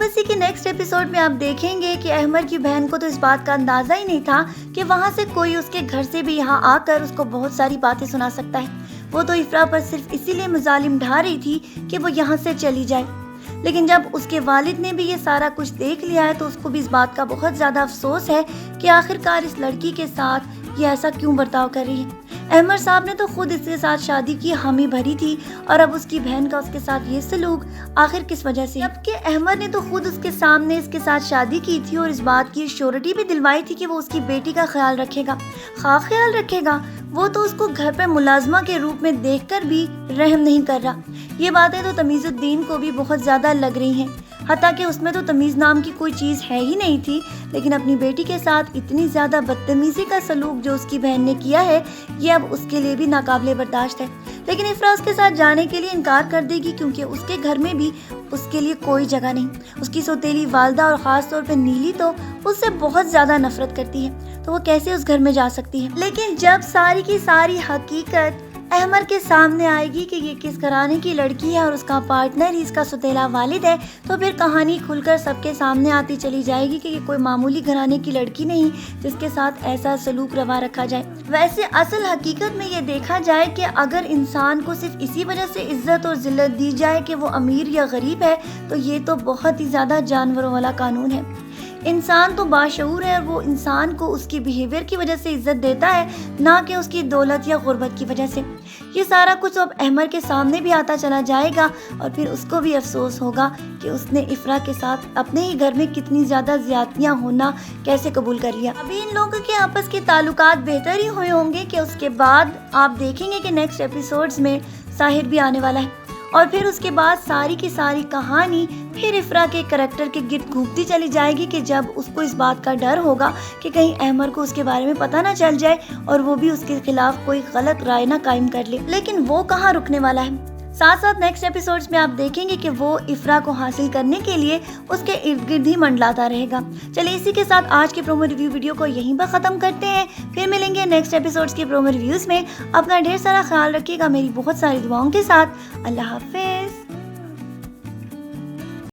اب اسی کے نیکسٹ ایپیسوڈ میں آپ دیکھیں گے کہ احمر کی بہن کو تو اس بات کا اندازہ ہی نہیں تھا کہ وہاں سے کوئی اس کے گھر سے بھی یہاں آ کر اس کو بہت ساری باتیں سنا سکتا ہے۔ وہ تو افرا پر صرف اسی لیے مظالم ڈھا رہی تھی کہ وہ یہاں سے چلی جائے، لیکن جب اس کے والد نے بھی یہ سارا کچھ دیکھ لیا ہے تو اس کو بھی اس بات کا بہت زیادہ افسوس ہے کہ آخرکار اس لڑکی کے ساتھ یہ ایسا کیوں برتاؤ کر رہی ہے۔ احمر صاحب نے تو خود اس کے ساتھ شادی کی حامی بھری تھی اور اب اس کی بہن کا اس کے ساتھ یہ سلوک آخر کس وجہ سے؟ جبکہ احمر نے تو خود اس کے سامنے اس کے ساتھ شادی کی تھی اور اس بات کی شیورٹی بھی دلوائی تھی کہ وہ اس کی بیٹی کا خیال رکھے گا، خیال رکھے گا۔ وہ تو اس کو گھر پہ ملازمہ کے روپ میں دیکھ کر بھی رحم نہیں کر رہا۔ یہ باتیں تو تمیز الدین کو بھی بہت زیادہ لگ رہی ہیں، حتیٰ کہ اس میں تو تمیز نام کی کوئی چیز ہے ہی نہیں تھی، لیکن اپنی بیٹی کے ساتھ اتنی زیادہ بدتمیزی کا سلوک جو اس کی بہن نے کیا ہے یہ اب اس کے لیے بھی ناقابل برداشت ہے۔ لیکن افرا اس کے ساتھ جانے کے لیے انکار کر دے گی کیونکہ اس کے گھر میں بھی اس کے لیے کوئی جگہ نہیں۔ اس کی سوتیلی والدہ اور خاص طور پہ نیلی تو اس سے بہت زیادہ نفرت کرتی ہے، تو وہ کیسے اس گھر میں جا سکتی ہے؟ لیکن جب ساری کی ساری حقیقت احمر کے سامنے آئے گی کہ یہ کس گھرانے کی لڑکی ہے اور اس کا پارٹنر ہی اس کا سوتیلا والد ہے، تو پھر کہانی کھل کر سب کے سامنے آتی چلی جائے گی کہ یہ کوئی معمولی گھرانے کی لڑکی نہیں جس کے ساتھ ایسا سلوک روا رکھا جائے۔ ویسے اصل حقیقت میں یہ دیکھا جائے کہ اگر انسان کو صرف اسی وجہ سے عزت اور ذلت دی جائے کہ وہ امیر یا غریب ہے تو یہ تو بہت ہی زیادہ جانوروں والا قانون ہے۔ انسان تو باشعور ہے اور وہ انسان کو اس کی بیہیویئر کی وجہ سے عزت دیتا ہے، نہ کہ اس کی دولت یا غربت کی وجہ سے۔ یہ سارا کچھ اب احمر کے سامنے بھی آتا چلا جائے گا اور پھر اس کو بھی افسوس ہوگا کہ اس نے افرا کے ساتھ اپنے ہی گھر میں کتنی زیادہ زیادتیاں ہونا کیسے قبول کر لیا۔ ابھی ان لوگوں کے آپس کے تعلقات بہتر ہی ہوئے ہوں گے کہ اس کے بعد آپ دیکھیں گے کہ نیکسٹ ایپیسوڈز میں ساحر بھی آنے والا ہے اور پھر اس کے بعد ساری کی ساری کہانی پھر افرا کے کریکٹر کے گرد گھومتی چلی جائے گی کہ جب اس کو اس بات کا ڈر ہوگا کہ کہیں احمر کو اس کے بارے میں پتہ نہ چل جائے اور وہ بھی اس کے خلاف کوئی غلط رائے نہ قائم کر لے۔ لیکن وہ کہاں رکنے والا ہے؟ ساتھ ساتھ نیکسٹ ایپیسوڈز میں آپ دیکھیں گے کہ وہ افرا کو حاصل کرنے کے لیے اس کے ارد گرد ہی منڈلاتا رہے گا۔ چلیے اسی کے ساتھ آج کے پرومو ریویو ویڈیو کو یہیں پر ختم کرتے ہیں، پھر ملیں گے نیکسٹ ایپیسوڈز کے پرومو ریویوز میں۔ اپنا ڈھیر سارا خیال رکھیے گا میری بہت ساری دعاؤں کے ساتھ۔ اللہ حافظ۔